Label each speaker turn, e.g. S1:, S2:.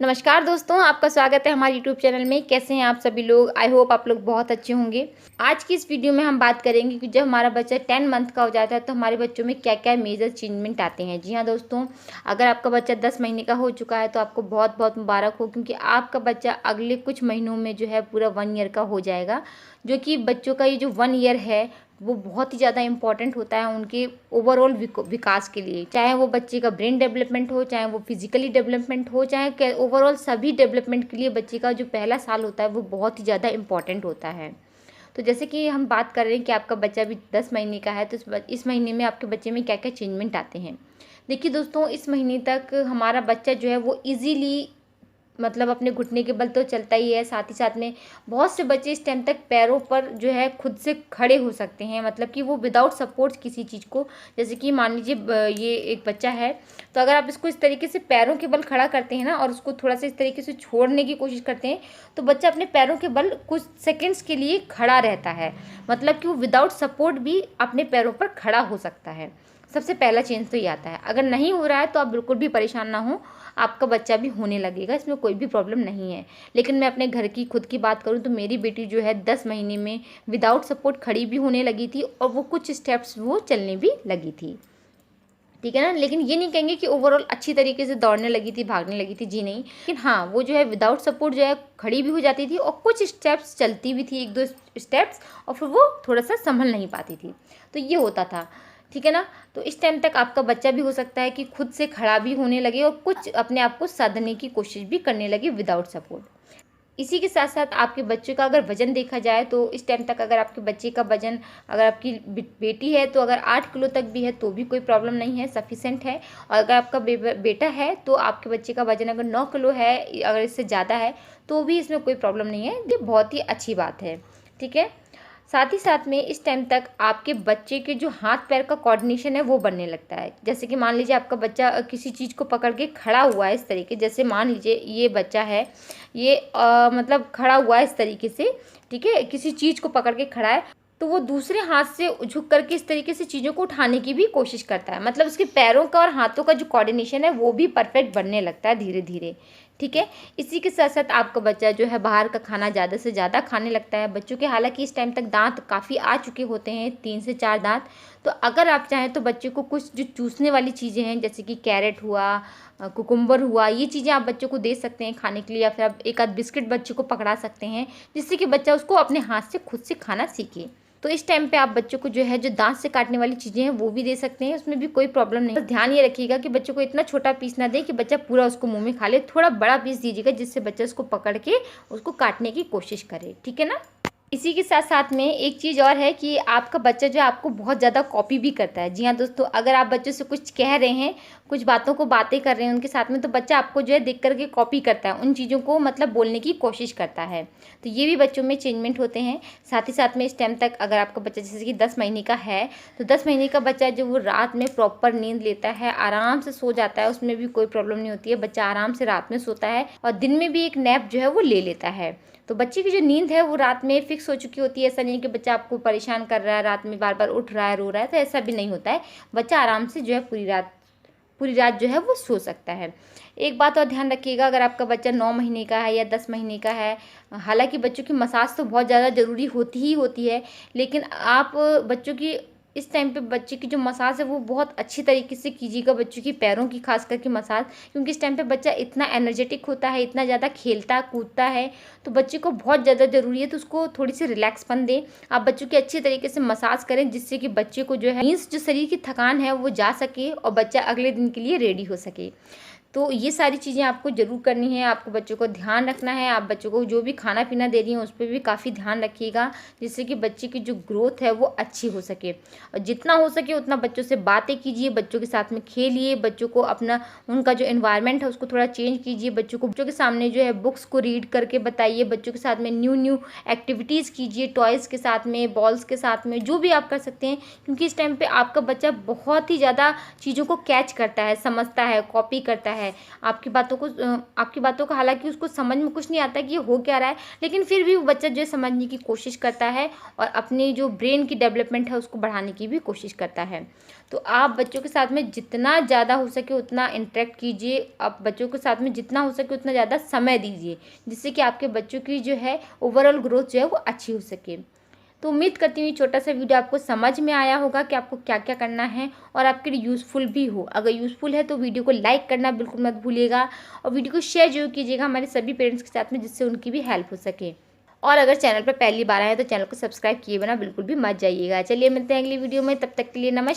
S1: नमस्कार दोस्तों, आपका स्वागत है हमारे यूट्यूब चैनल में। कैसे हैं आप सभी लोग? आई होप आप लोग बहुत अच्छे होंगे। आज की इस वीडियो में हम बात करेंगे कि जब हमारा बच्चा 10 मंथ का हो जाता है तो हमारे बच्चों में क्या क्या मेजर चेंजमेंट आते हैं। जी हाँ दोस्तों, अगर आपका बच्चा 10 महीने का हो चुका है तो आपको बहुत बहुत मुबारक हो, क्योंकि आपका बच्चा अगले कुछ महीनों में जो है पूरा 1 ईयर का हो जाएगा। जो कि बच्चों का ये जो 1 ईयर है वो बहुत ही ज़्यादा इम्पॉर्टेंट होता है उनके ओवरऑल विकास के लिए। चाहे वो बच्चे का ब्रेन डेवलपमेंट हो, चाहे वो फिजिकली डेवलपमेंट हो, चाहे ओवरऑल सभी डेवलपमेंट के लिए बच्चे का जो पहला साल होता है वो बहुत ही ज़्यादा इम्पॉर्टेंट होता है। तो जैसे कि हम बात कर रहे हैं कि आपका बच्चा भी 10 महीने का है, तो इस महीने में आपके बच्चे में क्या क्या चेंजमेंट आते हैं। देखिए दोस्तों, इस महीने तक हमारा बच्चा जो है वो ईजीली मतलब अपने घुटने के बल तो चलता ही है। साथ ही साथ में बहुत से बच्चे इस टाइम तक पैरों पर जो है खुद से खड़े हो सकते हैं, मतलब कि वो विदाउट सपोर्ट किसी चीज़ को। जैसे कि मान लीजिए ये एक बच्चा है, तो अगर आप इसको इस तरीके से पैरों के बल खड़ा करते हैं ना, और उसको थोड़ा सा इस तरीके से छोड़ने की कोशिश करते हैं, तो बच्चा अपने पैरों के बल कुछ सेकेंड्स के लिए खड़ा रहता है। मतलब कि वो विदाउट सपोर्ट भी अपने पैरों पर खड़ा हो सकता है। सबसे पहला चेंज तो ये आता है। अगर नहीं हो रहा है तो आप बिल्कुल भी परेशान ना हो, आपका बच्चा भी होने लगेगा, इसमें कोई भी प्रॉब्लम नहीं है। लेकिन मैं अपने घर की खुद की बात करूं तो मेरी बेटी जो है 10 महीने में विदाउट सपोर्ट खड़ी भी होने लगी थी, और वो कुछ स्टेप्स वो चलने भी लगी थी। ठीक है ना। लेकिन ये नहीं कहेंगे कि ओवरऑल अच्छी तरीके से दौड़ने लगी थी, भागने लगी थी, जी नहीं। लेकिन हाँ, वो जो है विदाउट सपोर्ट जो है खड़ी भी हो जाती थी, और कुछ स्टेप्स चलती भी थी, 1-2 स्टेप्स, और फिर वो थोड़ा सा संभल नहीं पाती थी। तो ये होता था, ठीक है ना। तो इस टाइम तक आपका बच्चा भी हो सकता है कि खुद से खड़ा भी होने लगे और कुछ अपने आप को साधने की कोशिश भी करने लगे विदाउट सपोर्ट। इसी के साथ साथ आपके बच्चे का अगर वजन देखा जाए तो इस टाइम तक अगर आपके बच्चे का वजन, अगर आपकी बेटी है तो अगर 8 किलो तक भी है तो भी कोई प्रॉब्लम नहीं है, सफिशेंट है। और अगर आपका बेटा है तो आपके बच्चे का वजन अगर 9 किलो है, अगर इससे ज़्यादा है, तो भी इसमें कोई प्रॉब्लम नहीं है। ये बहुत ही अच्छी बात है, ठीक है। साथ ही साथ में इस टाइम तक आपके बच्चे के जो हाथ पैर का कोऑर्डिनेशन है वो बनने लगता है। जैसे कि मान लीजिए आपका बच्चा किसी चीज़ को पकड़ के खड़ा हुआ है इस तरीके, जैसे मान लीजिए ये बच्चा है, ये मतलब खड़ा हुआ है इस तरीके से, ठीक है, किसी चीज़ को पकड़ के खड़ा है, तो वो दूसरे हाथ से झुक करके इस तरीके से चीज़ों को उठाने की भी कोशिश करता है। मतलब उसके पैरों का और हाथों का जो कोऑर्डिनेशन है वो भी परफेक्ट बनने लगता है धीरे धीरे, ठीक है। इसी के साथ साथ आपका बच्चा जो है बाहर का खाना ज़्यादा से ज़्यादा खाने लगता है। बच्चों के हालांकि इस टाइम तक दांत काफ़ी आ चुके होते हैं, 3 से 4 दांत। तो अगर आप चाहें तो बच्चे को कुछ जो चूसने वाली चीज़ें हैं, जैसे कि कैरेट हुआ, कुकुम्बर हुआ, ये चीज़ें आप बच्चों को दे सकते हैं खाने के लिए, या फिर आप एक आध बिस्किट बच्चे को पकड़ा सकते हैं, जिससे कि बच्चा उसको अपने हाथ से खुद से खाना सीखे। तो इस टाइम पे आप बच्चों को जो है जो दांत से काटने वाली चीज़ें हैं वो भी दे सकते हैं, उसमें भी कोई प्रॉब्लम नहीं। बस ध्यान ये रखिएगा कि बच्चों को इतना छोटा पीस ना दें कि बच्चा पूरा उसको मुंह में खा ले। थोड़ा बड़ा पीस दीजिएगा जिससे बच्चा उसको पकड़ के उसको काटने की कोशिश करे, ठीक है ना। इसी के साथ साथ में एक चीज़ और है कि आपका बच्चा जो है आपको बहुत ज़्यादा कॉपी भी करता है। जी हाँ दोस्तों, अगर आप बच्चों से कुछ कह रहे हैं, कुछ बातें कर रहे हैं उनके साथ में, तो बच्चा आपको जो है देख करके कॉपी करता है, उन चीज़ों को मतलब बोलने की कोशिश करता है। तो ये भी बच्चों में चेंजमेंट होते हैं। साथ ही साथ में इस टाइम तक अगर आपका बच्चा जैसे कि 10 महीने का है, तो 10 महीने का बच्चा जो वो रात में प्रॉपर नींद लेता है, आराम से सो जाता है, उसमें भी कोई प्रॉब्लम नहीं होती है। बच्चा आराम से रात में सोता है और दिन में भी एक नैप जो है वो ले लेता है। तो बच्चे की जो नींद है वो रात में फिक्स हो चुकी होती है। ऐसा नहीं कि बच्चा आपको परेशान कर रहा है, रात में बार बार उठ रहा है, रो रहा है, तो ऐसा भी नहीं होता है। बच्चा आराम से जो है पूरी रात जो है वो सो सकता है। एक बात और ध्यान रखिएगा, अगर आपका बच्चा 9 महीने का है या 10 महीने का है, हालांकि बच्चों की मसाज तो बहुत ज़्यादा ज़रूरी होती ही होती है, लेकिन आप बच्चों की इस टाइम पे बच्चे की जो मसाज है वो बहुत अच्छी तरीके से कीजिएगा, बच्चों की पैरों की खास करके मसाज। क्योंकि इस टाइम पे बच्चा इतना एनर्जेटिक होता है, इतना ज़्यादा खेलता कूदता है, तो बच्चे को बहुत ज़्यादा ज़रूरी है, तो उसको थोड़ी सी रिलैक्सपन दें। आप बच्चों की अच्छी तरीके से मसाज करें, जिससे कि बच्चे को जो है मीन्स जो शरीर की थकान है वो जा सके और बच्चा अगले दिन के लिए रेडी हो सके। तो ये सारी चीज़ें आपको ज़रूर करनी है। आपको बच्चों को ध्यान रखना है। आप बच्चों को जो भी खाना पीना दे रही हैं उस पर भी काफ़ी ध्यान रखिएगा, जिससे कि बच्चे की जो ग्रोथ है वो अच्छी हो सके। और जितना हो सके उतना बच्चों से बातें कीजिए, बच्चों के साथ में खेलिए, बच्चों को अपना उनका जो एनवायरनमेंट है उसको थोड़ा चेंज कीजिए। बच्चों के सामने जो है बुक्स को रीड करके बताइए, बच्चों के साथ में न्यू एक्टिविटीज़ कीजिए, टॉयज़ के साथ में, बॉल्स के साथ में, जो भी आप कर सकते हैं। क्योंकि इस टाइम पर आपका बच्चा बहुत ही ज़्यादा चीज़ों को कैच करता है, समझता है, कॉपी करता है। है। आपकी बातों को हालाँकि उसको समझ में कुछ नहीं आता कि ये हो क्या रहा है, लेकिन फिर भी वो बच्चा जो है समझने की कोशिश करता है और अपनी जो ब्रेन की डेवलपमेंट है उसको बढ़ाने की भी कोशिश करता है। तो आप बच्चों के साथ में जितना ज़्यादा हो सके उतना इंटरेक्ट कीजिए, आप बच्चों के साथ में जितना हो सके उतना ज़्यादा समय दीजिए, जिससे कि आपके बच्चों की जो है ओवरऑल ग्रोथ जो है वो अच्छी हो सके। तो उम्मीद करती हूँ ये छोटा सा वीडियो आपको समझ में आया होगा कि आपको क्या क्या करना है और आपके लिए यूज़फुल भी हो। अगर यूज़फुल है तो वीडियो को लाइक करना बिल्कुल मत भूलिएगा और वीडियो को शेयर जरूर कीजिएगा हमारे सभी पेरेंट्स के साथ में, जिससे उनकी भी हेल्प हो सके। और अगर चैनल पर पहली बार आए तो चैनल को सब्सक्राइब किए बिना बिल्कुल भी मत जाइएगा। चलिए मिलते हैं अगली वीडियो में, तब तक के लिए नमस्कार।